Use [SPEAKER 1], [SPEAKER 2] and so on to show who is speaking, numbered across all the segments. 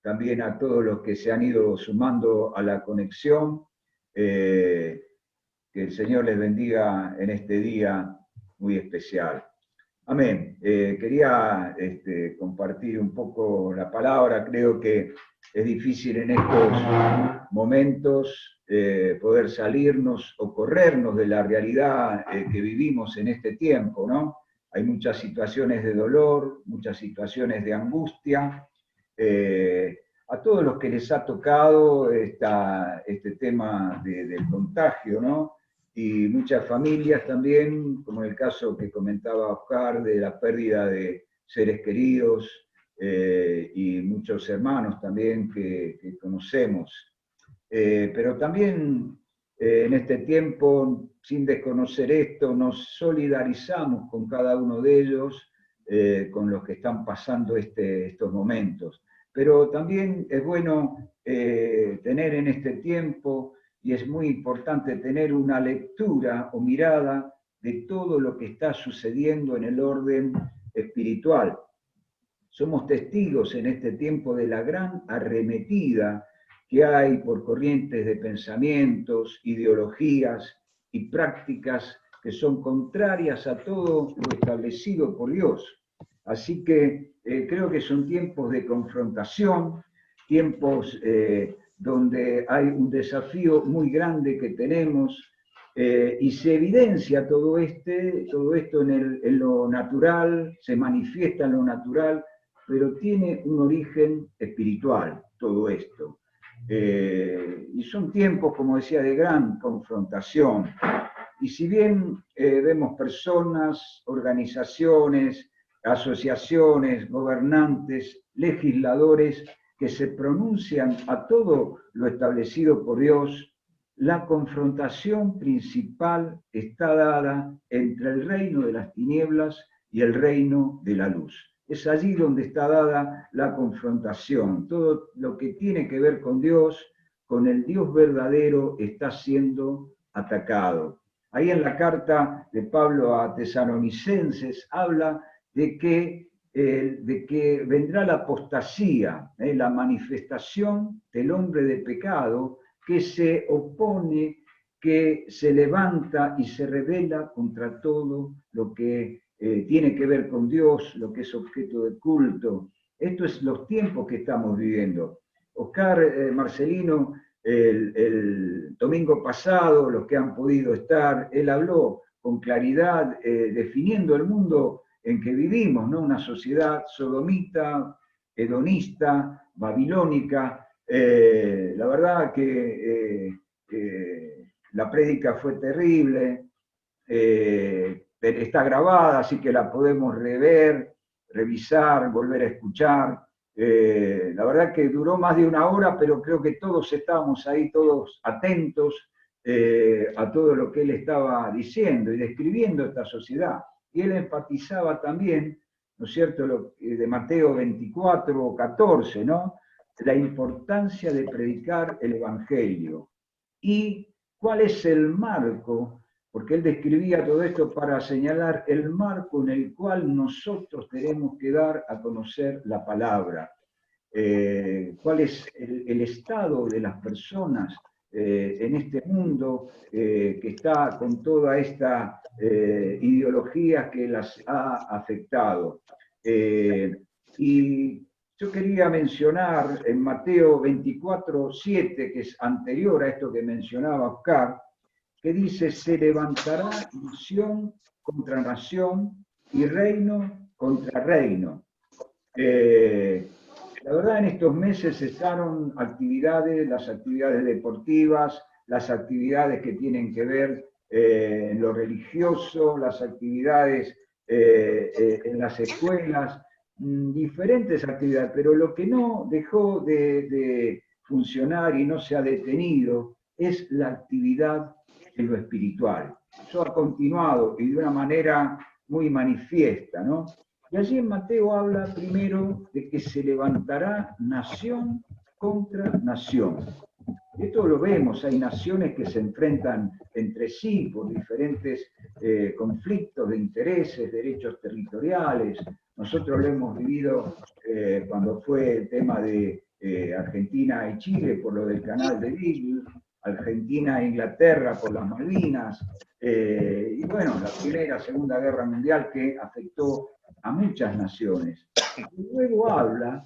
[SPEAKER 1] también a todos los que se han ido sumando a la conexión. Que el Señor les bendiga en este día muy especial. Amén. Quería compartir un poco la palabra. Creo que es difícil en estos momentos poder salirnos o corrernos de la realidad que vivimos en este tiempo, ¿no? Hay muchas situaciones de dolor, muchas situaciones de angustia. A todos los que les ha tocado este tema del contagio, ¿no? Y muchas familias también, como en el caso que comentaba Oscar, de la pérdida de seres queridos y muchos hermanos también que conocemos. Pero también en este tiempo, sin desconocer esto, nos solidarizamos con cada uno de ellos, con los que están pasando estos momentos. Pero también es bueno tener en este tiempo, y es muy importante tener una lectura o mirada de todo lo que está sucediendo en el orden espiritual. Somos testigos en este tiempo de la gran arremetida que hay por corrientes de pensamientos, ideologías y prácticas que son contrarias a todo lo establecido por Dios. Así que creo que son tiempos de confrontación, tiempos donde hay un desafío muy grande que tenemos y se evidencia todo esto en lo natural, se manifiesta en lo natural, pero tiene un origen espiritual todo esto. Y son tiempos, como decía, de gran confrontación. Y si bien vemos personas, organizaciones, asociaciones, gobernantes, legisladores que se pronuncian a todo lo establecido por Dios, la confrontación principal está dada entre el reino de las tinieblas y el reino de la luz. Es allí donde está dada la confrontación. Todo lo que tiene que ver con Dios, con el Dios verdadero, está siendo atacado. Ahí en la carta de Pablo a Tesalonicenses habla de que vendrá la apostasía, la manifestación del hombre de pecado que se opone, que se levanta y se rebela contra todo lo que tiene que ver con Dios, lo que es objeto de culto. Esto es los tiempos que estamos viviendo. Oscar Marcelino, el domingo pasado, los que han podido estar, él habló con claridad definiendo el mundo en que vivimos, ¿no? Una sociedad sodomita, hedonista, babilónica. La verdad que la prédica fue terrible, está grabada, así que la podemos rever, revisar, volver a escuchar. La verdad que duró más de una hora, pero creo que todos estábamos ahí, todos atentos a todo lo que él estaba diciendo y describiendo esta sociedad. Y él enfatizaba también, ¿no es cierto?, de Mateo 24, 14, ¿no?, la importancia de predicar el Evangelio. ¿Y cuál es el marco? Porque él describía todo esto para señalar el marco en el cual nosotros tenemos que dar a conocer la palabra. ¿Cuál es el estado de las personas en este mundo que está con toda esta ideología que las ha afectado? Y yo quería mencionar en Mateo 24, 7, que es anterior a esto que mencionaba Oscar, que dice: se levantará nación contra nación y reino contra reino. La verdad, en estos meses cesaron actividades, las actividades deportivas, las actividades que tienen que ver en lo religioso, las actividades en las escuelas, diferentes actividades, pero lo que no dejó de funcionar y no se ha detenido es la actividad en lo espiritual. Eso ha continuado y de una manera muy manifiesta, ¿no? Y allí en Mateo habla primero de que se levantará nación contra nación. Esto lo vemos, hay naciones que se enfrentan entre sí por diferentes conflictos de intereses, derechos territoriales, Nosotros lo hemos vivido cuando fue el tema de Argentina y Chile por lo del canal de Beagle, Argentina e Inglaterra por las Malvinas, y bueno, la Primera, Segunda Guerra Mundial que afectó a muchas naciones. Y luego habla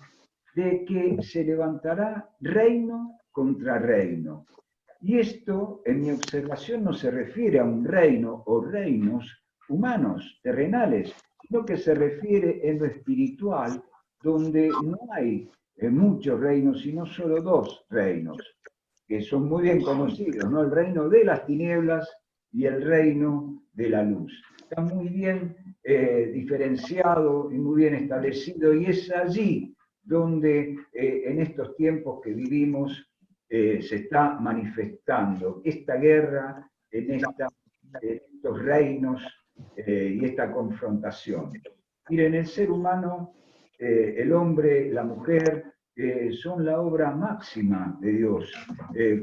[SPEAKER 1] de que se levantará reino contra reino. Y esto, en mi observación, no se refiere a un reino o reinos humanos, terrenales, sino que se refiere en lo espiritual, donde no hay muchos reinos, sino solo dos reinos, que son muy bien conocidos, ¿no? El reino de las tinieblas y el reino de la luz. Está muy bien diferenciado y muy bien establecido, y es allí donde en estos tiempos que vivimos se está manifestando esta guerra en estos reinos y esta confrontación. Miren, el ser humano, el hombre, la mujer, son la obra máxima de Dios.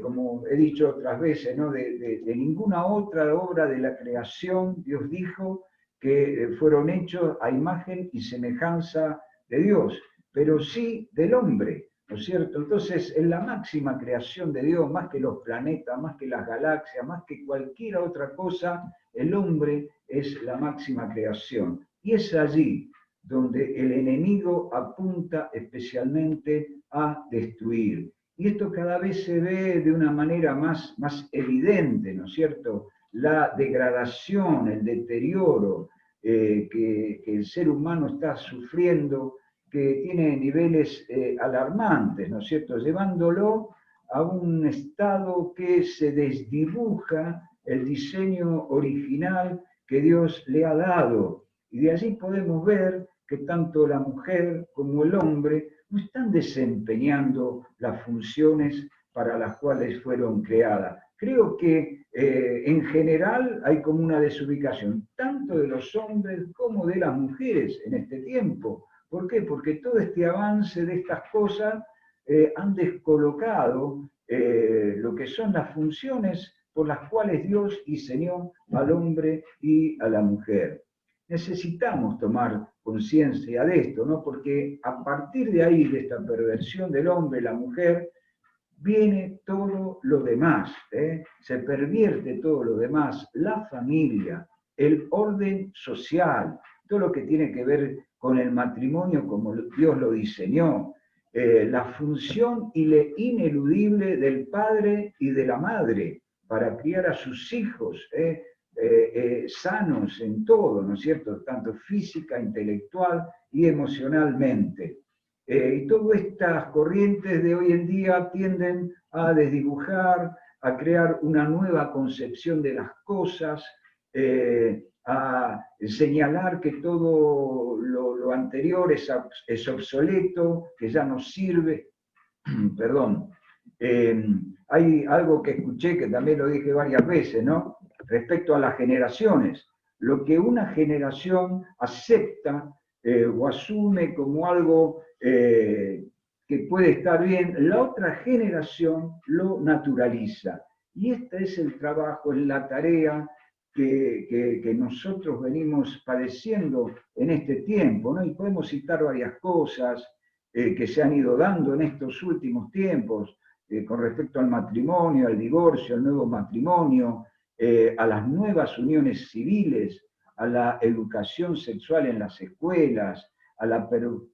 [SPEAKER 1] Como he dicho otras veces, ¿no? de ninguna otra obra de la creación Dios dijo que fueron hechos a imagen y semejanza de Dios, pero sí del hombre, ¿no es cierto? Entonces, en la máxima creación de Dios, más que los planetas, más que las galaxias, más que cualquier otra cosa, el hombre es la máxima creación. Y es allí donde el enemigo apunta especialmente a destruir. Y esto cada vez se ve de una manera más evidente, ¿no es cierto? La degradación, el deterioro que el ser humano está sufriendo, que tiene niveles alarmantes, ¿no es cierto? Llevándolo a un estado que se desdibuja el diseño original que Dios le ha dado. Y de allí podemos ver que tanto la mujer como el hombre no están desempeñando las funciones para las cuales fueron creadas. Creo que en general hay como una desubicación, tanto de los hombres como de las mujeres en este tiempo. ¿Por qué? Porque todo este avance de estas cosas han descolocado lo que son las funciones por las cuales Dios diseñó al hombre y a la mujer. Necesitamos tomar conciencia de esto, ¿no? Porque a partir de ahí, de esta perversión del hombre y la mujer, viene todo lo demás, se pervierte todo lo demás, la familia, el orden social, todo lo que tiene que ver con el matrimonio como Dios lo diseñó, la función ineludible del padre y de la madre para criar a sus hijos sanos en todo, ¿no es cierto? Tanto física, intelectual y emocionalmente. Y todas estas corrientes de hoy en día tienden a desdibujar, a crear una nueva concepción de las cosas, a señalar que todo lo anterior es obsoleto, que ya no sirve. Perdón. Hay algo que escuché, que también lo dije varias veces, ¿no? Respecto a las generaciones. Lo que una generación acepta o asume como algo que puede estar bien, la otra generación lo naturaliza. Y este es el trabajo, es la tarea que nosotros venimos padeciendo en este tiempo, ¿no? Y podemos citar varias cosas que se han ido dando en estos últimos tiempos con respecto al matrimonio, al divorcio, al nuevo matrimonio, a las nuevas uniones civiles, a la educación sexual en las escuelas, a la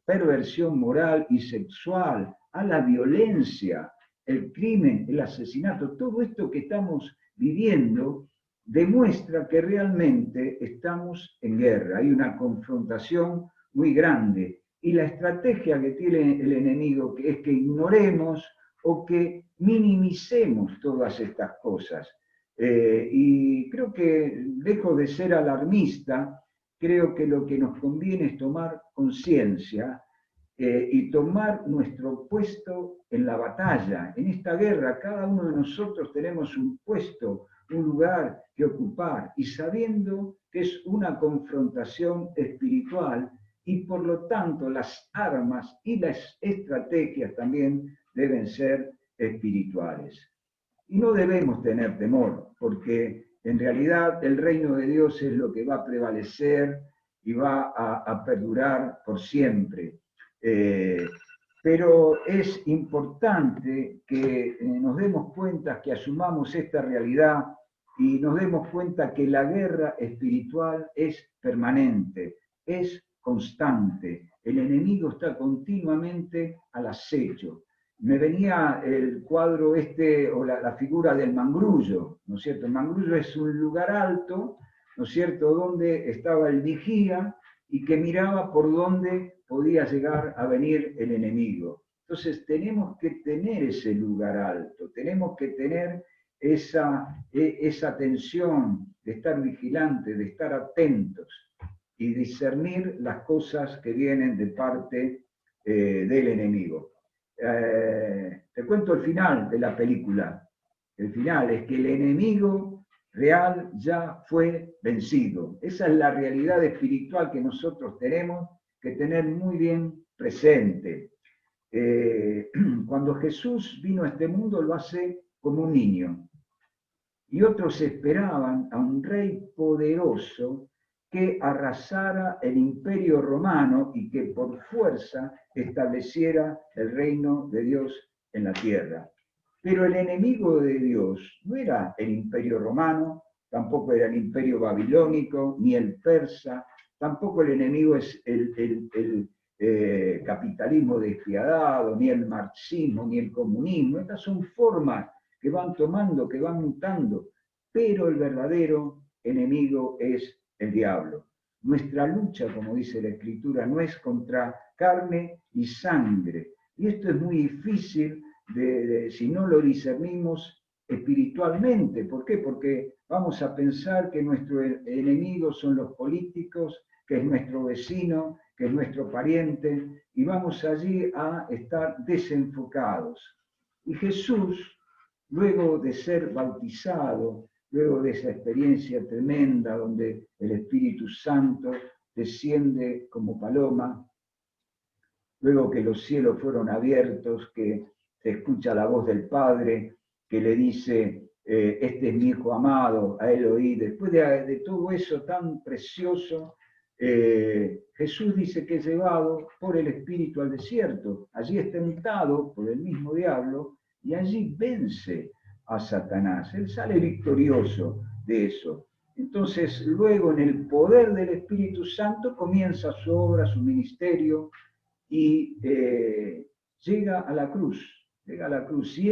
[SPEAKER 1] perversión moral y sexual, a la violencia, el crimen, el asesinato. Todo esto que estamos viviendo demuestra que realmente estamos en guerra. Hay una confrontación muy grande. Y la estrategia que tiene el enemigo es que ignoremos o que minimicemos todas estas cosas. Y creo que, lejos de ser alarmista, creo que lo que nos conviene es tomar conciencia y tomar nuestro puesto en la batalla. En esta guerra, cada uno de nosotros tenemos un puesto, un lugar que ocupar, y sabiendo que es una confrontación espiritual, y por lo tanto las armas y las estrategias también deben ser espirituales. Y no debemos tener temor, porque en realidad el reino de Dios es lo que va a prevalecer y va a perdurar por siempre. Pero es importante que nos demos cuenta, que asumamos esta realidad y nos demos cuenta que la guerra espiritual es permanente, es constante. El enemigo está continuamente al acecho. Me venía el cuadro o la figura del mangrullo, ¿no es cierto? El mangrullo es un lugar alto, ¿no es cierto?, donde estaba el vigía y que miraba por dónde podía llegar a venir el enemigo. Entonces tenemos que tener ese lugar alto, tenemos que tener esa atención de estar vigilantes, de estar atentos y discernir las cosas que vienen de parte del enemigo. Te cuento el final de la película. El final es que el enemigo real ya fue vencido. Esa es la realidad espiritual que nosotros tenemos que tener muy bien presente. Cuando Jesús vino a este mundo lo hace como un niño. Y otros esperaban a un rey poderoso que arrasara el imperio romano y que por fuerza estableciera el reino de Dios en la tierra. Pero el enemigo de Dios no era el imperio romano, tampoco era el imperio babilónico, ni el persa, tampoco el enemigo es el capitalismo despiadado, ni el marxismo, ni el comunismo. Estas son formas que van tomando, que van mutando, pero el verdadero enemigo es el diablo. Nuestra lucha, como dice la Escritura, no es contra carne y sangre. Y esto es muy difícil si no lo discernimos espiritualmente. ¿Por qué? Porque vamos a pensar que nuestro enemigo son los políticos, que es nuestro vecino, que es nuestro pariente, y vamos allí a estar desenfocados. Y Jesús, luego de ser bautizado, luego de esa experiencia tremenda donde el Espíritu Santo desciende como paloma, luego que los cielos fueron abiertos, que se escucha la voz del Padre que le dice, este es mi Hijo amado, a él oí. Después de todo eso tan precioso, Jesús dice que es llevado por el Espíritu al desierto. Allí es tentado por el mismo diablo y allí vence a Satanás. Él sale victorioso de eso. Entonces, luego en el poder del Espíritu Santo comienza su obra, su ministerio, y llega a la cruz, y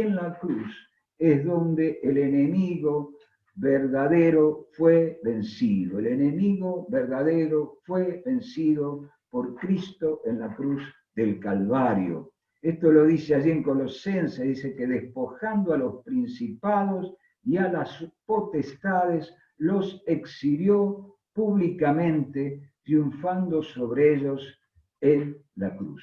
[SPEAKER 1] en la cruz es donde el enemigo verdadero fue vencido. El enemigo verdadero fue vencido por Cristo en la cruz del Calvario. Esto lo dice allí en Colosenses, dice que despojando a los principados y a las potestades, los exhibió públicamente, triunfando sobre ellos en la cruz.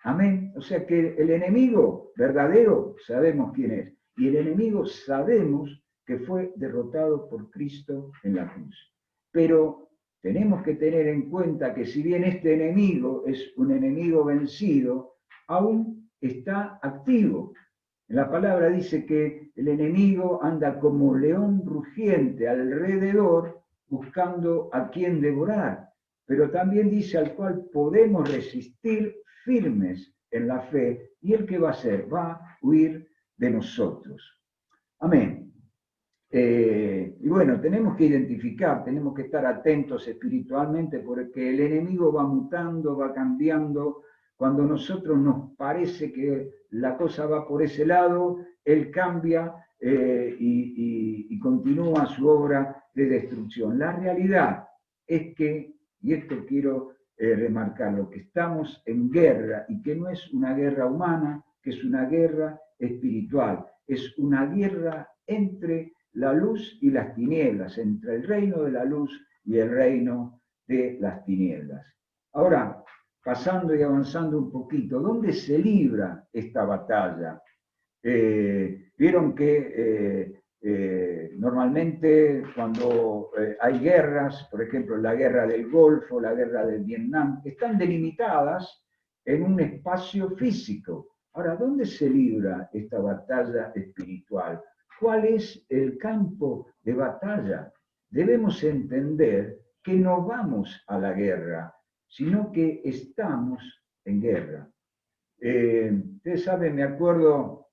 [SPEAKER 1] Amén. O sea que el enemigo verdadero sabemos quién es. Y el enemigo sabemos que fue derrotado por Cristo en la cruz. Pero tenemos que tener en cuenta que si bien este enemigo es un enemigo vencido, aún está activo. La palabra dice que el enemigo anda como león rugiente alrededor buscando a quien devorar, pero también dice al cual podemos resistir firmes en la fe, y el que va a hacer, va a huir de nosotros. Amén. Y bueno, tenemos que identificar, tenemos que estar atentos espiritualmente porque el enemigo va mutando, va cambiando. Cuando a nosotros nos parece que la cosa va por ese lado, él cambia y continúa su obra de destrucción. La realidad es que, y esto quiero remarcarlo, que estamos en guerra y que no es una guerra humana, que es una guerra espiritual, es una guerra entre la luz y las tinieblas, entre el reino de la luz y el reino de las tinieblas. Ahora, pasando y avanzando un poquito, ¿dónde se libra esta batalla? Vieron que normalmente cuando hay guerras, por ejemplo la guerra del Golfo, la guerra del Vietnam, están delimitadas en un espacio físico. Ahora, ¿dónde se libra esta batalla espiritual? ¿Cuál es el campo de batalla? Debemos entender que no vamos a la guerra, sino que estamos en guerra. Ustedes saben, me acuerdo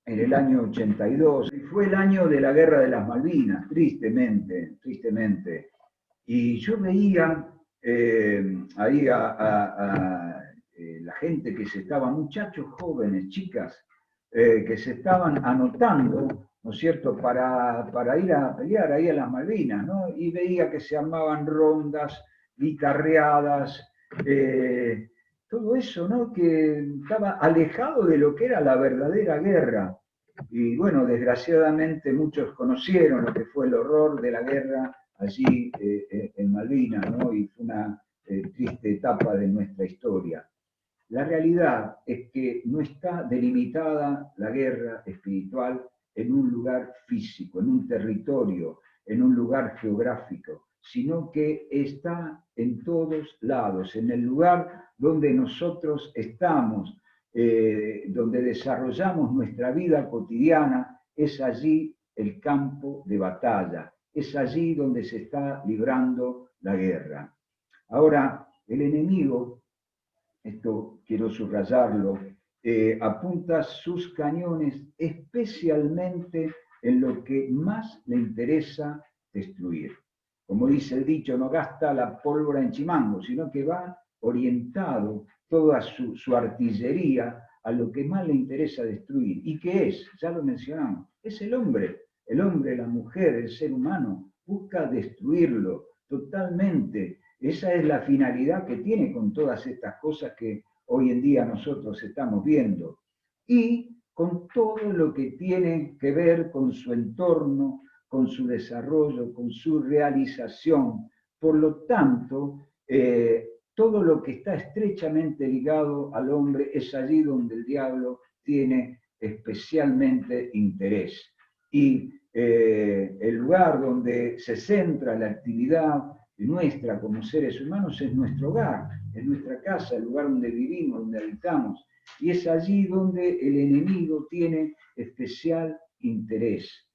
[SPEAKER 1] en el año 82, y fue el año de la Guerra de las Malvinas, tristemente, tristemente. Y yo veía ahí la gente que se estaba, muchachos jóvenes, chicas, que se estaban anotando, ¿no es cierto?, para ir a pelear ahí a las Malvinas, ¿no? Y veía que se armaban rondas, guitarreadas, todo eso, ¿no?, que estaba alejado de lo que era la verdadera guerra. Y bueno, desgraciadamente muchos conocieron lo que fue el horror de la guerra allí en Malvinas, ¿no? Y fue una triste etapa de nuestra historia. La realidad es que no está delimitada la guerra espiritual en un lugar físico, en un territorio, en un lugar geográfico, sino que está en todos lados, en el lugar donde nosotros estamos, donde desarrollamos nuestra vida cotidiana, es allí el campo de batalla, es allí donde se está librando la guerra. Ahora, el enemigo, esto quiero subrayarlo, apunta sus cañones especialmente en lo que más le interesa destruir. Como dice el dicho, no gasta la pólvora en chimango, sino que va orientado toda su artillería a lo que más le interesa destruir. ¿Y qué es? Ya lo mencionamos, es el hombre, la mujer, el ser humano, busca destruirlo totalmente. Esa es la finalidad que tiene con todas estas cosas que hoy en día nosotros estamos viendo. Y con todo lo que tiene que ver con su entorno, con su desarrollo, con su realización. Por lo tanto, todo lo que está estrechamente ligado al hombre es allí donde el diablo tiene especialmente interés. Y el lugar donde se centra la actividad nuestra como seres humanos es nuestro hogar, es nuestra casa, el lugar donde vivimos, donde habitamos. Y es allí donde el enemigo tiene especial interés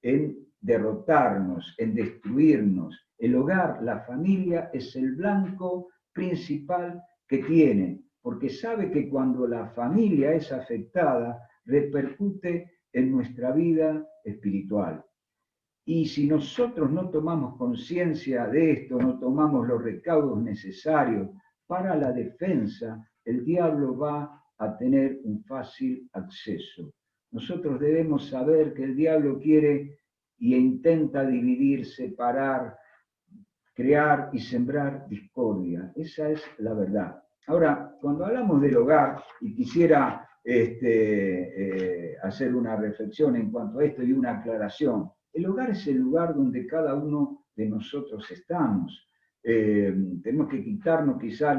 [SPEAKER 1] en derrotarnos, en destruirnos. El hogar, la familia, es el blanco principal que tiene, porque sabe que cuando la familia es afectada, repercute en nuestra vida espiritual. Y si nosotros no tomamos conciencia de esto, no tomamos los recaudos necesarios para la defensa, el diablo va a tener un fácil acceso. Nosotros debemos saber que el diablo quiere y intenta dividir, separar, crear y sembrar discordia. Esa es la verdad. Ahora, cuando hablamos del hogar, y quisiera hacer una reflexión en cuanto a esto y una aclaración, el hogar es el lugar donde cada uno de nosotros estamos. Tenemos que quitarnos quizás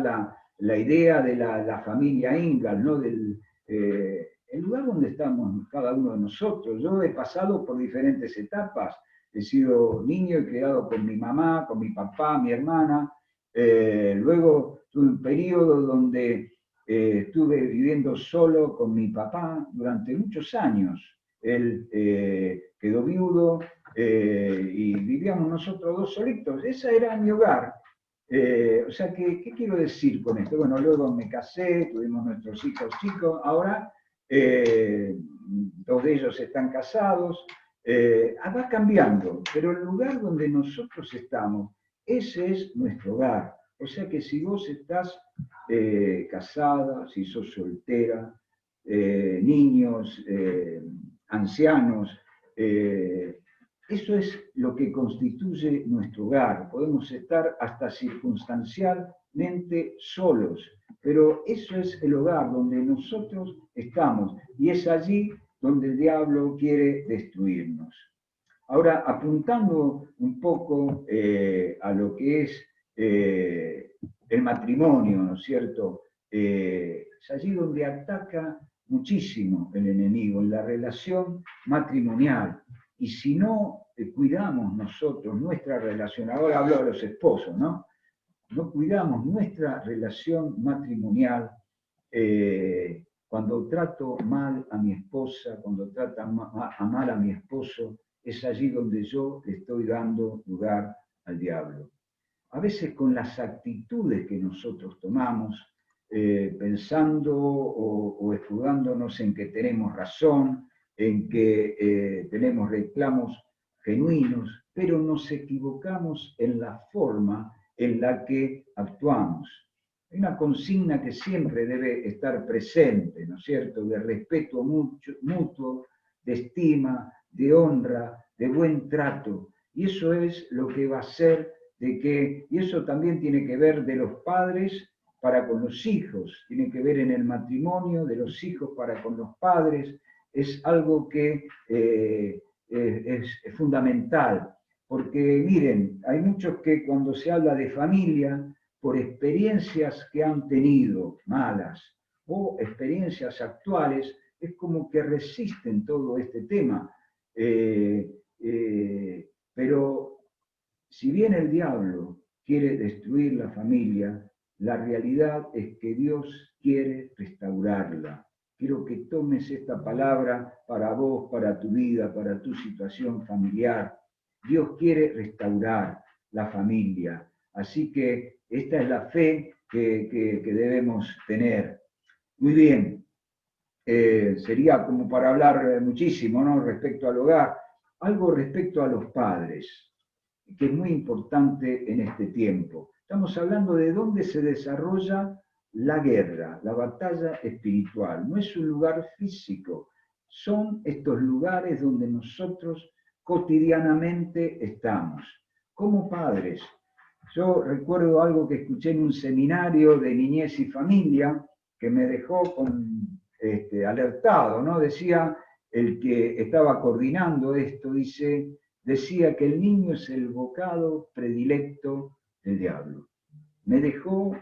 [SPEAKER 1] la idea de la familia Ingalls, ¿no? El lugar donde estamos cada uno de nosotros. Yo he pasado por diferentes etapas. He sido niño y criado con mi mamá, con mi papá, mi hermana. Luego tuve un periodo donde estuve viviendo solo con mi papá durante muchos años. Él quedó viudo y vivíamos nosotros dos solitos. Ese era mi hogar. O sea, ¿qué quiero decir con esto? Bueno, luego me casé, tuvimos nuestros hijos chicos. Ahora dos de ellos están casados. Va cambiando, pero el lugar donde nosotros estamos, ese es nuestro hogar. O sea que si vos estás casada, si sos soltera, niños, ancianos, eso es lo que constituye nuestro hogar. Podemos estar hasta circunstancialmente solos, pero eso es el hogar donde nosotros estamos y es allí donde el diablo quiere destruirnos. Ahora, apuntando un poco a lo que es el matrimonio, ¿no es cierto? Es allí donde ataca muchísimo el enemigo, en la relación matrimonial. Y si no cuidamos nosotros nuestra relación, ahora hablo de los esposos, ¿no? No cuidamos nuestra relación matrimonial, cuando trato mal a mi esposa, cuando trata mal a mi esposo, es allí donde yo le estoy dando lugar al diablo. a veces con las actitudes que nosotros tomamos, pensando o escudándonos en que tenemos razón, en que tenemos reclamos genuinos, pero nos equivocamos en la forma en la que actuamos. Hay una consigna que siempre debe estar presente, ¿no es cierto?, de respeto mutuo, de estima, de honra, de buen trato. Y eso es lo que va a ser y eso también tiene que ver de los padres para con los hijos, tiene que ver en el matrimonio de los hijos para con los padres, es algo que es fundamental, porque miren, hay muchos que cuando se habla de familia, por experiencias que han tenido malas o experiencias actuales, es como que resisten todo este tema. Pero si bien el diablo quiere destruir la familia, la realidad es que Dios quiere restaurarla. Quiero que tomes esta palabra para vos, para tu vida, para tu situación familiar. Dios quiere restaurar la familia. Así que esta es la fe que debemos tener. Muy bien. Sería como para hablar muchísimo, ¿no?, respecto al hogar. Algo respecto a los padres, que es muy importante en este tiempo. Estamos hablando de dónde se desarrolla la guerra, la batalla espiritual. No es un lugar físico, son estos lugares donde nosotros cotidianamente estamos. Como padres, yo recuerdo algo que escuché en un seminario de niñez y familia que me dejó alertado, ¿no? Decía el que estaba coordinando esto, decía que el niño es el bocado predilecto del diablo. Me dejó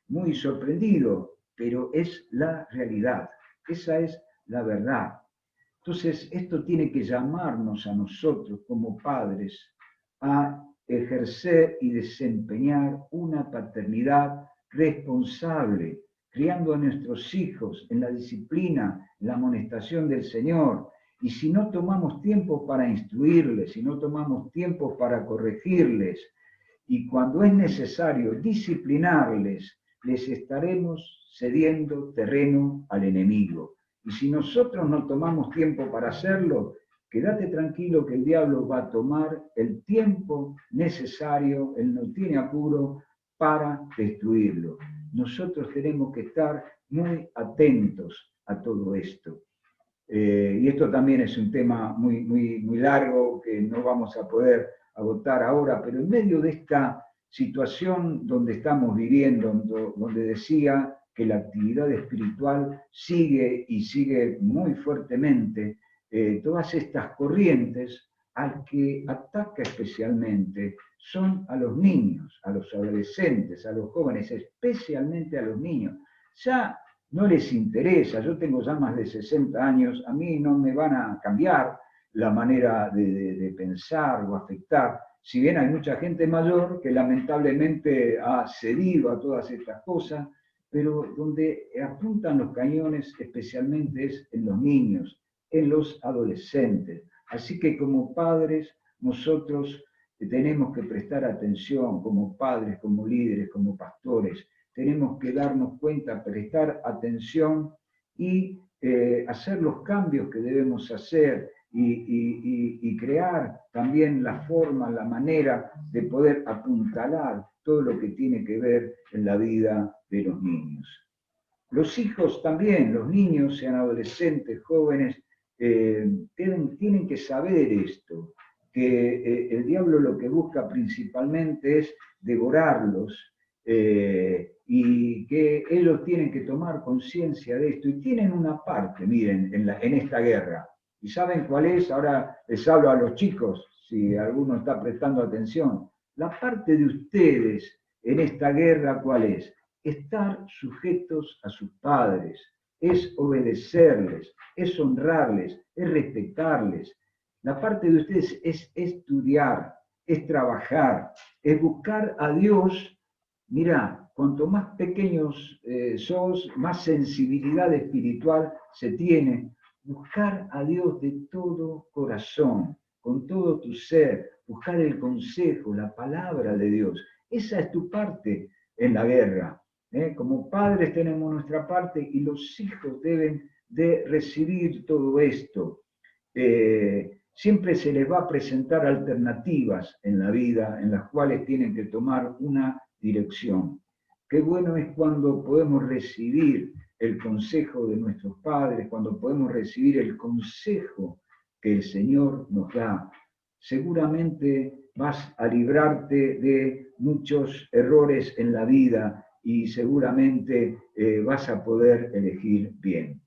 [SPEAKER 1] muy sorprendido, pero es la realidad, esa es la verdad. Entonces, esto tiene que llamarnos a nosotros como padres a ejercer y desempeñar una paternidad responsable, criando a nuestros hijos en la disciplina, en la amonestación del Señor. Y si no tomamos tiempo para instruirles, si no tomamos tiempo para corregirles, y cuando es necesario disciplinarles, les estaremos cediendo terreno al enemigo. Y si nosotros no tomamos tiempo para hacerlo, quédate tranquilo que el diablo va a tomar el tiempo necesario, él no tiene apuro para destruirlo. Nosotros tenemos que estar muy atentos a todo esto. Y esto también es un tema muy largo que no vamos a poder agotar ahora, pero en medio de esta situación donde estamos viviendo, donde decía que la actividad espiritual sigue y sigue muy fuertemente, todas estas corrientes, al que ataca especialmente son a los niños, a los adolescentes, a los jóvenes, especialmente a los niños. Ya no les interesa, yo tengo ya más de 60 años, a mí no me van a cambiar la manera de pensar o afectar, si bien hay mucha gente mayor que lamentablemente ha cedido a todas estas cosas, pero donde apuntan los cañones especialmente es en los niños, en los adolescentes. Así que como padres nosotros tenemos que prestar atención, como padres, como líderes, como pastores, tenemos que darnos cuenta, prestar atención y hacer los cambios que debemos hacer y crear también la forma, la manera de poder apuntalar todo lo que tiene que ver en la vida de los niños. Los hijos también, los niños, sean adolescentes, jóvenes, tienen que saber esto, que el diablo lo que busca principalmente es devorarlos, y que ellos tienen que tomar conciencia de esto, y tienen una parte, miren, en esta guerra. ¿Y saben cuál es? Ahora les hablo a los chicos, si alguno está prestando atención. La parte de ustedes en esta guerra, ¿cuál es? Estar sujetos a sus padres, es obedecerles, es honrarles, es respetarles. La parte de ustedes es estudiar, es trabajar, es buscar a Dios. Mirá, cuanto más pequeños sos, más sensibilidad espiritual se tiene. Buscar a Dios de todo corazón, con todo tu ser, buscar el consejo, la palabra de Dios. Esa es tu parte en la guerra. Como padres tenemos nuestra parte y los hijos deben de recibir todo esto. Siempre se les va a presentar alternativas en la vida en las cuales tienen que tomar una dirección. Qué bueno es cuando podemos recibir el consejo de nuestros padres, cuando podemos recibir el consejo que el Señor nos da. Seguramente vas a librarte de muchos errores en la vida y seguramente vas a poder elegir bien.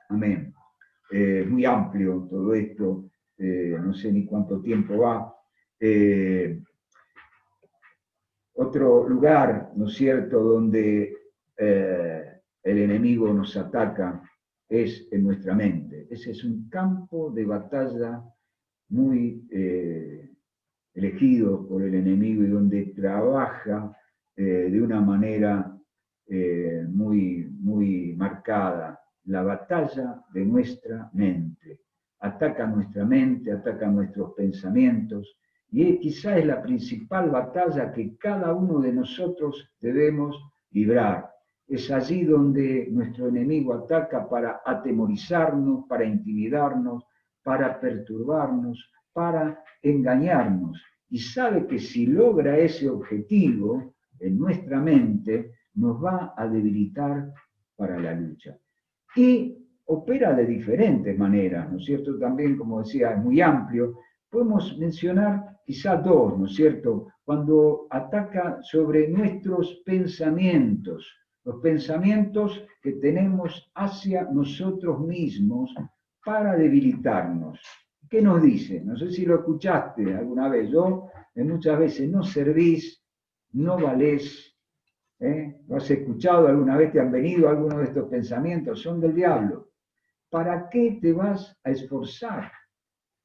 [SPEAKER 1] Amén. Muy amplio todo esto, no sé ni cuánto tiempo va. Otro lugar, ¿no es cierto?, donde el enemigo nos ataca es en nuestra mente. Ese es un campo de batalla muy elegido por el enemigo y donde trabaja de una manera muy marcada. La batalla de nuestra mente. Ataca nuestra mente, ataca nuestros pensamientos, y quizá es la principal batalla que cada uno de nosotros debemos librar. Es allí donde nuestro enemigo ataca para atemorizarnos, para intimidarnos, para perturbarnos, para engañarnos. Y sabe que si logra ese objetivo en nuestra mente, nos va a debilitar para la lucha. Y opera de diferentes maneras, ¿no es cierto? También, como decía, es muy amplio. Podemos mencionar quizá dos, ¿no es cierto? Cuando ataca sobre nuestros pensamientos, los pensamientos que tenemos hacia nosotros mismos para debilitarnos. ¿Qué nos dice? No sé si lo escuchaste alguna vez. Yo muchas veces no servís, no valés. ¿Lo has escuchado alguna vez? ¿Te han venido algunos de estos pensamientos? Son del diablo. ¿Para qué te vas a esforzar?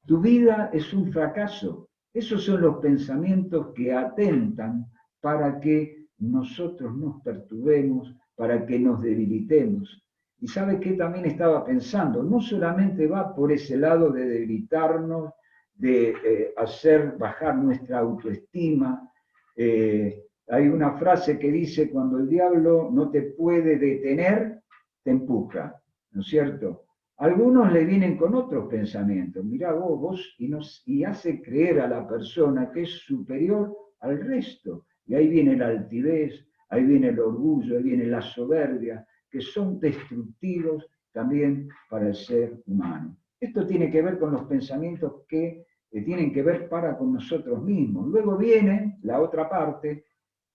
[SPEAKER 1] Tu vida es un fracaso. Esos son los pensamientos que atentan para que nosotros nos perturbemos, para que nos debilitemos. Y ¿sabe qué también estaba pensando? No solamente va por ese lado de debilitarnos, de hacer bajar nuestra autoestima. Hay una frase que dice, cuando el diablo no te puede detener, te empuja, ¿no es cierto? Algunos le vienen con otros pensamientos, mirá vos, y hace creer a la persona que es superior al resto. Y ahí viene la altivez, ahí viene el orgullo, ahí viene la soberbia, que son destructivos también para el ser humano. Esto tiene que ver con los pensamientos que tienen que ver para con nosotros mismos. Luego viene la otra parte,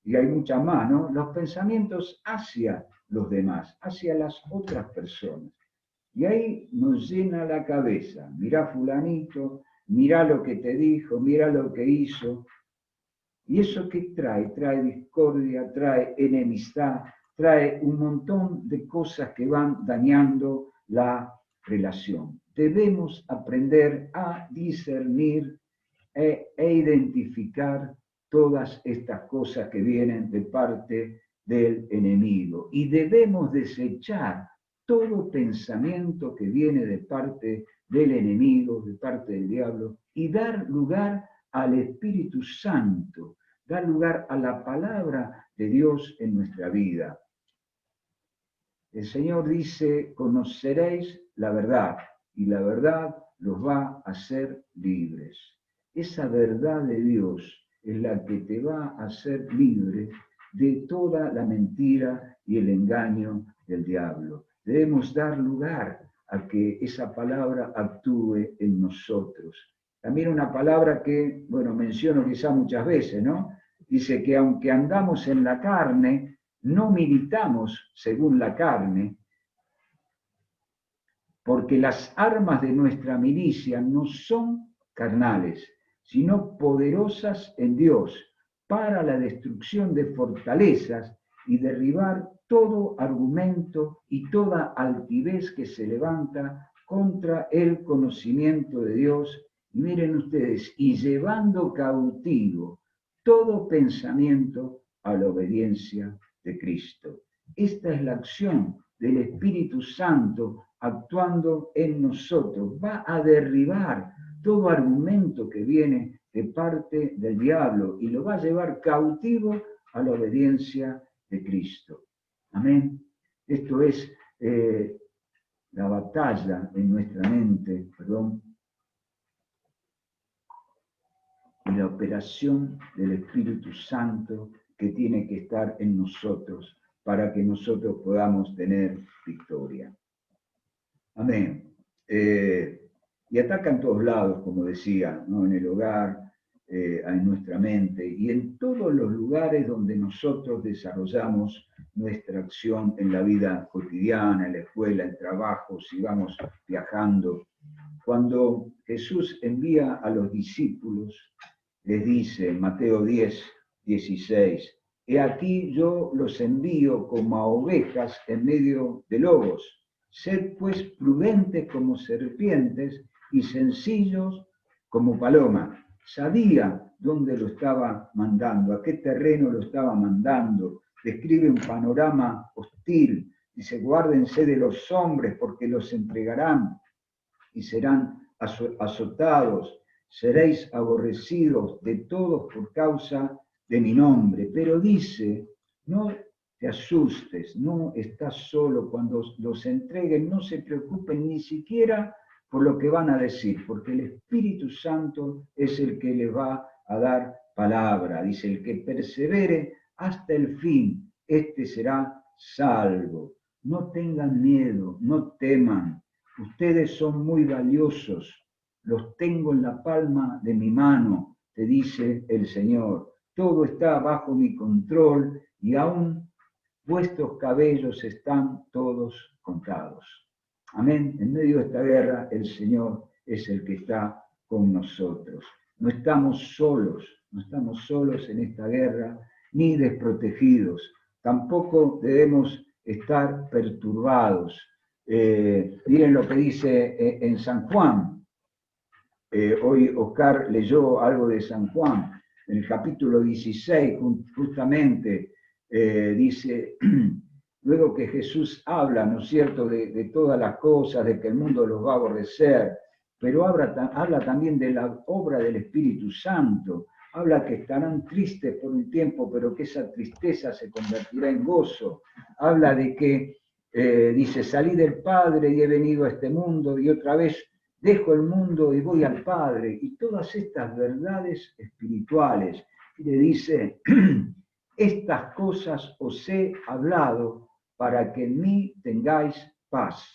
[SPEAKER 1] y hay muchas más, ¿no? Los pensamientos hacia los demás, hacia las otras personas. Y ahí nos llena la cabeza. Mirá fulanito, mirá lo que te dijo, mirá lo que hizo. ¿Y eso qué trae? Trae discordia, trae enemistad, trae un montón de cosas que van dañando la relación. Debemos aprender a discernir e identificar todas estas cosas que vienen de parte del enemigo. Y debemos desechar todo pensamiento que viene de parte del enemigo, de parte del diablo, y dar lugar al Espíritu Santo, dar lugar a la palabra de Dios en nuestra vida. El Señor dice, conoceréis la verdad, y la verdad los va a hacer libres. Esa verdad de Dios es la que te va a hacer libre de toda la mentira y el engaño del diablo. Debemos dar lugar a que esa palabra actúe en nosotros. También una palabra que, bueno, menciono quizá muchas veces, ¿no? Dice que aunque andamos en la carne, no militamos según la carne, porque las armas de nuestra milicia no son carnales, sino poderosas en Dios para la destrucción de fortalezas y derribar todo argumento y toda altivez que se levanta contra el conocimiento de Dios. Y miren ustedes, y llevando cautivo todo pensamiento a la obediencia de Cristo. Esta es la acción del Espíritu Santo actuando en nosotros. Va a derribar todo argumento que viene de parte del diablo y lo va a llevar cautivo a la obediencia de Cristo. Amén. Esto es la batalla en nuestra mente, y la operación del Espíritu Santo que tiene que estar en nosotros para que nosotros podamos tener victoria. Amén. Y ataca en todos lados, como decía, ¿no? En el hogar, en nuestra mente y en todos los lugares donde nosotros desarrollamos nuestra acción en la vida cotidiana, en la escuela, en el trabajo, si vamos viajando. Cuando Jesús envía a los discípulos, les dice en Mateo 10, 16, he aquí yo los envío como a ovejas en medio de lobos. Sed pues prudentes como serpientes y sencillos como palomas. Sabía dónde lo estaba mandando, a qué terreno lo estaba mandando. Describe un panorama hostil. Dice, guárdense de los hombres porque los entregarán y serán azotados. Seréis aborrecidos de todos por causa de mi nombre. Pero dice, no te asustes, no estás solo. Cuando los entreguen, no se preocupen ni siquiera por lo que van a decir, porque el Espíritu Santo es el que les va a dar palabra. Dice, el que persevere hasta el fin, este será salvo. No tengan miedo, no teman. Ustedes son muy valiosos. Los tengo en la palma de mi mano, te dice el Señor. Todo está bajo mi control y aún vuestros cabellos están todos contados. Amén. En medio de esta guerra, el Señor es el que está con nosotros. No estamos solos en esta guerra, ni desprotegidos. Tampoco debemos estar perturbados. Miren lo que dice en San Juan. Hoy Oscar leyó algo de San Juan. En el capítulo 16, justamente, dice... Luego que Jesús habla, ¿no es cierto?, de todas las cosas, de que el mundo los va a aborrecer, pero habla también de la obra del Espíritu Santo. Habla que estarán tristes por un tiempo, pero que esa tristeza se convertirá en gozo. Habla de que, dice, salí del Padre y he venido a este mundo, y otra vez dejo el mundo y voy al Padre. Y todas estas verdades espirituales. Y le dice, estas cosas os he hablado para que en mí tengáis paz.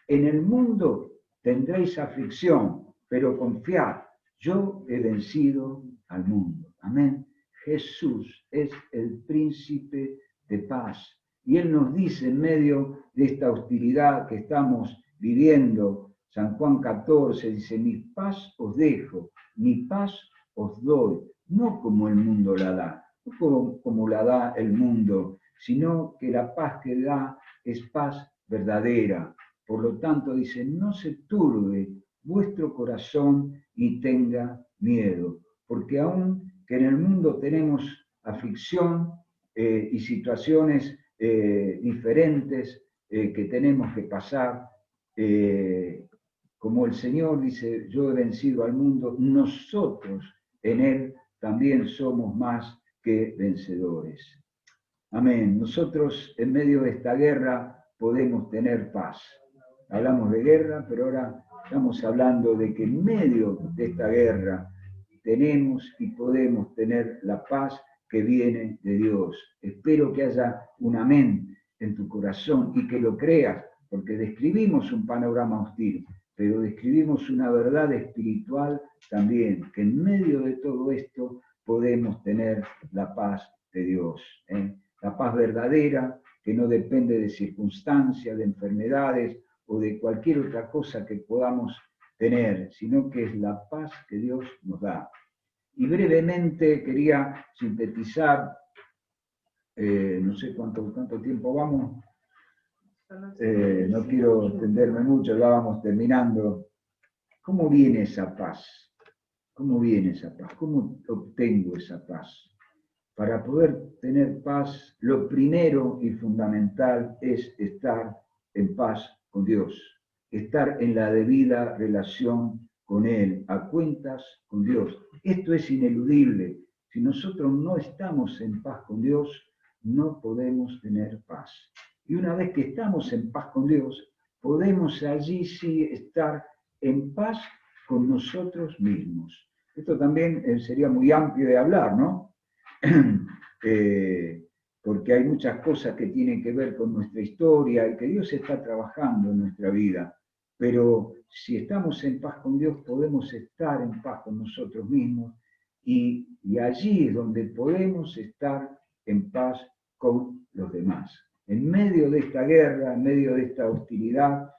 [SPEAKER 1] En el mundo tendréis aflicción, pero confiad, yo he vencido al mundo. Amén. Jesús es el príncipe de paz. Y Él nos dice en medio de esta hostilidad que estamos viviendo, San Juan 14 dice, mi paz os dejo, mi paz os doy, no como el mundo la da, no como la da el mundo, sino que la paz que da es paz verdadera. Por lo tanto, dice, no se turbe vuestro corazón ni tenga miedo, porque aun que en el mundo tenemos aflicción y situaciones diferentes que tenemos que pasar, como el Señor dice, yo he vencido al mundo, nosotros en Él también somos más que vencedores. Amén. Nosotros en medio de esta guerra podemos tener paz. Hablamos de guerra, pero ahora estamos hablando de que en medio de esta guerra tenemos y podemos tener la paz que viene de Dios. Espero que haya un amén en tu corazón y que lo creas, porque describimos un panorama hostil, pero describimos una verdad espiritual también, que en medio de todo esto podemos tener la paz de Dios. La paz verdadera, que no depende de circunstancias, de enfermedades o de cualquier otra cosa que podamos tener, sino que es la paz que Dios nos da. Y brevemente quería sintetizar, no sé cuánto tiempo vamos, no quiero extenderme mucho, ya vamos terminando. ¿Cómo viene esa paz? ¿Cómo viene esa paz? ¿Cómo obtengo esa paz? Para poder tener paz, lo primero y fundamental es estar en paz con Dios, estar en la debida relación con Él, a cuentas con Dios. Esto es ineludible. Si nosotros no estamos en paz con Dios, no podemos tener paz. Y una vez que estamos en paz con Dios, podemos allí sí estar en paz con nosotros mismos. Esto también sería muy amplio de hablar, ¿no? Porque hay muchas cosas que tienen que ver con nuestra historia y que Dios está trabajando en nuestra vida. Pero si estamos en paz con Dios, podemos estar en paz con nosotros mismos y allí es donde podemos estar en paz con los demás. En medio de esta guerra, en medio de esta hostilidad,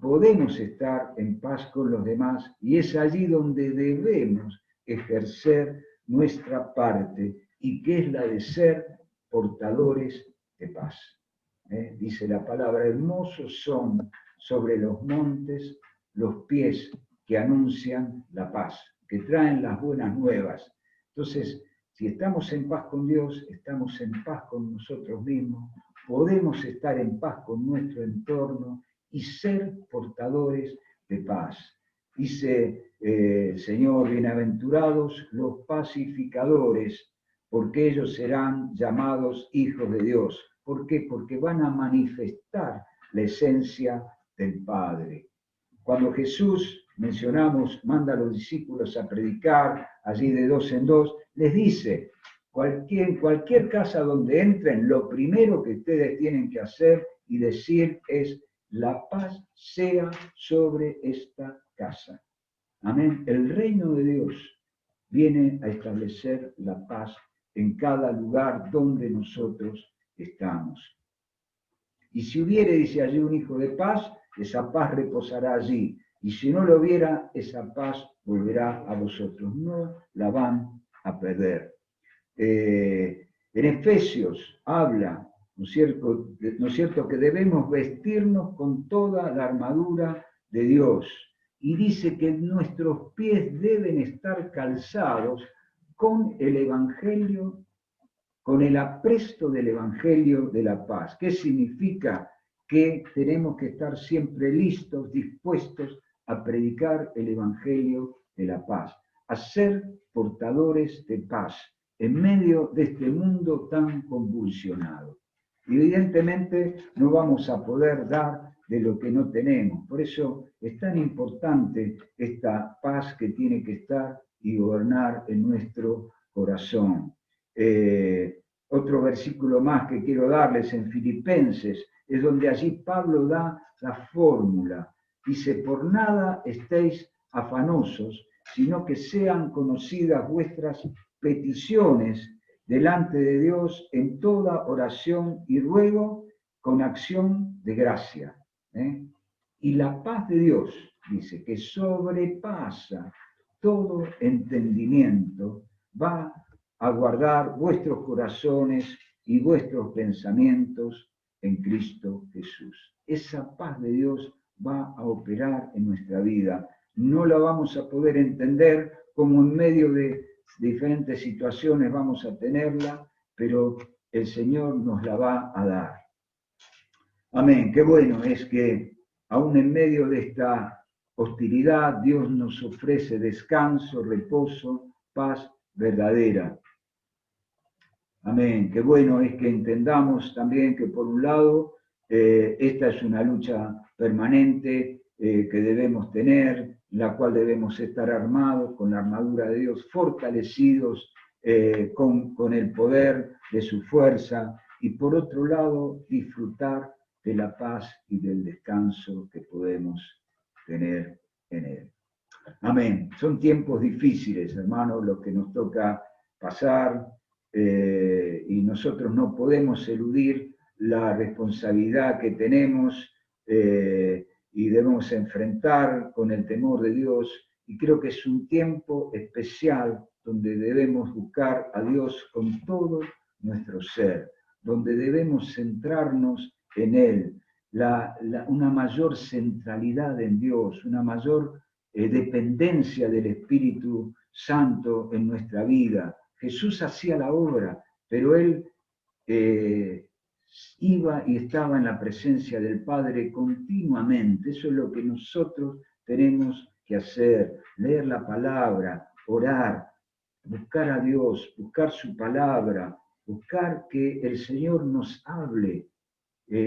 [SPEAKER 1] podemos estar en paz con los demás y es allí donde debemos ejercer nuestra parte y que es la de ser portadores de paz. Dice la palabra, hermosos son sobre los montes los pies que anuncian la paz, que traen las buenas nuevas. Entonces, si estamos en paz con Dios, estamos en paz con nosotros mismos, podemos estar en paz con nuestro entorno y ser portadores de paz. Dice, Señor, bienaventurados los pacificadores, porque ellos serán llamados hijos de Dios. ¿Por qué? Porque van a manifestar la esencia del Padre. Cuando Jesús, mencionamos, manda a los discípulos a predicar, allí de 2 en 2, les dice, cualquier casa donde entren, lo primero que ustedes tienen que hacer y decir es, la paz sea sobre esta casa. Amén. El reino de Dios viene a establecer la paz en cada lugar donde nosotros estamos. Y si hubiere, dice allí, un hijo de paz, esa paz reposará allí. Y si no lo hubiera, esa paz volverá a vosotros. No la van a perder. En Efesios habla, ¿no es cierto?, que debemos vestirnos con toda la armadura de Dios. Y dice que nuestros pies deben estar calzados con el Evangelio, con el apresto del Evangelio de la paz. ¿Qué significa? Que tenemos que estar siempre listos, dispuestos a predicar el Evangelio de la paz, a ser portadores de paz en medio de este mundo tan convulsionado. Evidentemente no vamos a poder dar de lo que no tenemos. Por eso es tan importante esta paz que tiene que estar y gobernar en nuestro corazón. Otro versículo más que quiero darles en Filipenses, es donde allí Pablo da la fórmula. Dice, por nada estéis afanosos, sino que sean conocidas vuestras peticiones delante de Dios en toda oración y ruego con acción de gracia. Y la paz de Dios, dice, que sobrepasa todo entendimiento, va a guardar vuestros corazones y vuestros pensamientos en Cristo Jesús. Esa paz de Dios va a operar en nuestra vida. No la vamos a poder entender como en medio de diferentes situaciones vamos a tenerla, pero el Señor nos la va a dar. Amén. Qué bueno es que aún en medio de esta hostilidad, Dios nos ofrece descanso, reposo, paz verdadera. Amén. Qué bueno es que entendamos también que por un lado esta es una lucha permanente que debemos tener, en la cual debemos estar armados con la armadura de Dios, fortalecidos con el poder de su fuerza y por otro lado disfrutar de la paz y del descanso que podemos tener en Él. Amén. Son tiempos difíciles, hermanos, los que nos toca pasar. Y nosotros no podemos eludir la responsabilidad que tenemos y debemos enfrentar con el temor de Dios. Y creo que es un tiempo especial donde debemos buscar a Dios con todo nuestro ser, donde debemos centrarnos en Él, una mayor centralidad en Dios, una mayor dependencia del Espíritu Santo en nuestra vida. Jesús hacía la obra, pero Él iba y estaba en la presencia del Padre continuamente. Eso es lo que nosotros tenemos que hacer, leer la palabra, orar, buscar a Dios, buscar su palabra, buscar que el Señor nos hable,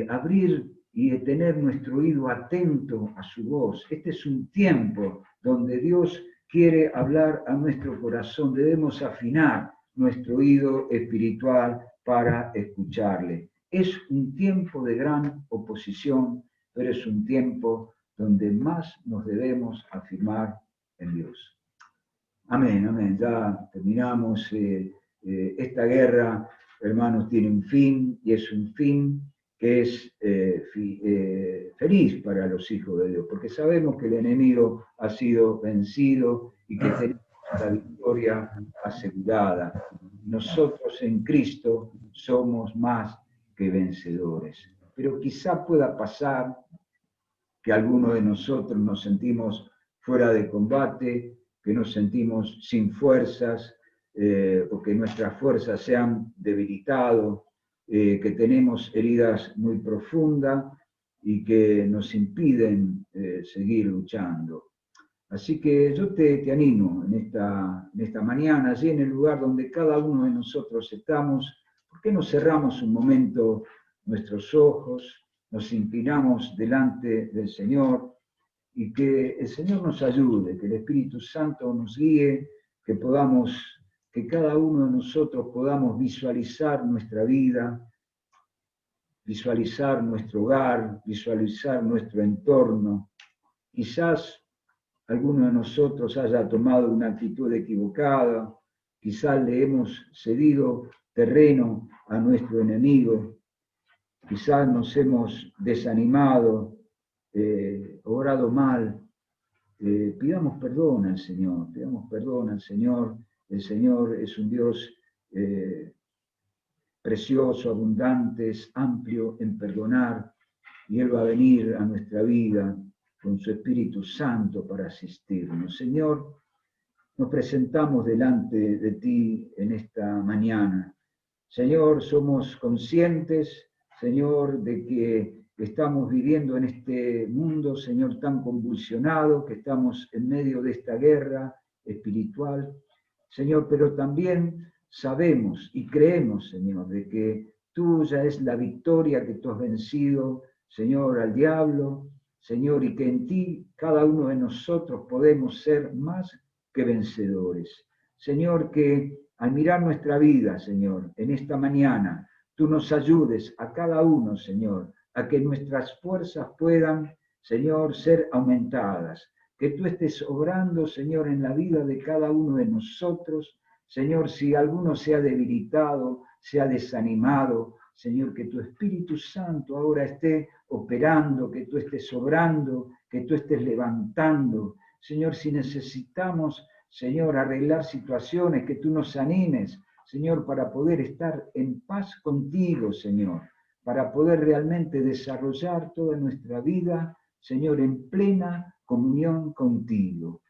[SPEAKER 1] abrir y tener nuestro oído atento a su voz. Este es un tiempo donde Dios quiere hablar a nuestro corazón. Debemos afinar nuestro oído espiritual para escucharle. Es un tiempo de gran oposición, pero es un tiempo donde más nos debemos afirmar en Dios. Amén, amén. Ya terminamos. Esta guerra, hermanos, tiene un fin, y es un fin que es feliz para los hijos de Dios, porque sabemos que el enemigo ha sido vencido y que tenemos la victoria asegurada. Nosotros en Cristo somos más que vencedores. Pero quizá pueda pasar que algunos de nosotros nos sentimos fuera de combate, que nos sentimos sin fuerzas, o que nuestras fuerzas se han debilitado, que tenemos heridas muy profundas y que nos impiden seguir luchando. Así que yo te animo en esta mañana, allí en el lugar donde cada uno de nosotros estamos, ¿por qué no cerramos un momento nuestros ojos, nos inclinamos delante del Señor y que el Señor nos ayude, que el Espíritu Santo nos guíe, que cada uno de nosotros podamos visualizar nuestra vida, visualizar nuestro hogar, visualizar nuestro entorno? Quizás alguno de nosotros haya tomado una actitud equivocada, quizás le hemos cedido terreno a nuestro enemigo, quizás nos hemos desanimado, obrado mal. Pidamos perdón al Señor, pidamos perdón al Señor. El Señor es un Dios precioso, abundante, es amplio en perdonar, y Él va a venir a nuestra vida con su Espíritu Santo para asistirnos. Señor, nos presentamos delante de ti en esta mañana. Señor, somos conscientes, Señor, de que estamos viviendo en este mundo, Señor, tan convulsionado, que estamos en medio de esta guerra espiritual, Señor, pero también sabemos y creemos, Señor, de que tuya es la victoria, que tú has vencido, Señor, al diablo, Señor, y que en ti cada uno de nosotros podemos ser más que vencedores. Señor, que al mirar nuestra vida, Señor, en esta mañana, tú nos ayudes a cada uno, Señor, a que nuestras fuerzas puedan, Señor, ser aumentadas. Que tú estés obrando, Señor, en la vida de cada uno de nosotros. Señor, si alguno se ha debilitado, se ha desanimado, Señor, que tu Espíritu Santo ahora esté operando, que tú estés obrando, que tú estés levantando. Señor, si necesitamos, Señor, arreglar situaciones, que tú nos animes, Señor, para poder estar en paz contigo, Señor, para poder realmente desarrollar toda nuestra vida, Señor, en plena comunión contigo.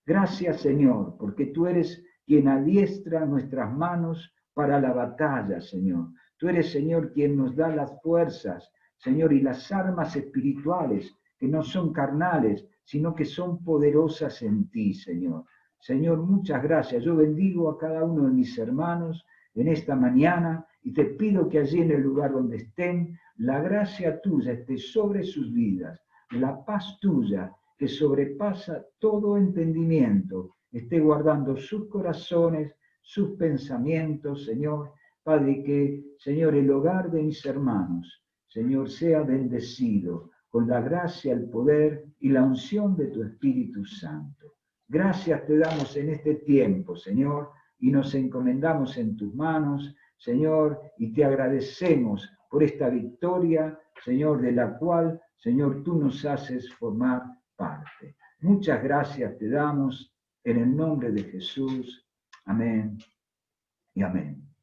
[SPEAKER 1] Gracias, Señor, porque tú eres quien adiestra nuestras manos para la batalla, Señor. Tú eres, Señor, quien nos da las fuerzas, Señor, y las armas espirituales, que no son carnales, sino que son poderosas en ti, Señor. Señor, muchas gracias. Yo bendigo a cada uno de mis hermanos en esta mañana y te pido que allí en el lugar donde estén, la gracia tuya esté sobre sus vidas, la paz tuya que sobrepasa todo entendimiento, esté guardando sus corazones, sus pensamientos, Señor. Padre, que, Señor, el hogar de mis hermanos, Señor, sea bendecido con la gracia, el poder y la unción de tu Espíritu Santo. Gracias te damos en este tiempo, Señor, y nos encomendamos en tus manos, Señor, y te agradecemos por esta victoria, Señor, de la cual, Señor, tú nos haces formar parte. Muchas gracias te damos en el nombre de Jesús. Amén y amén.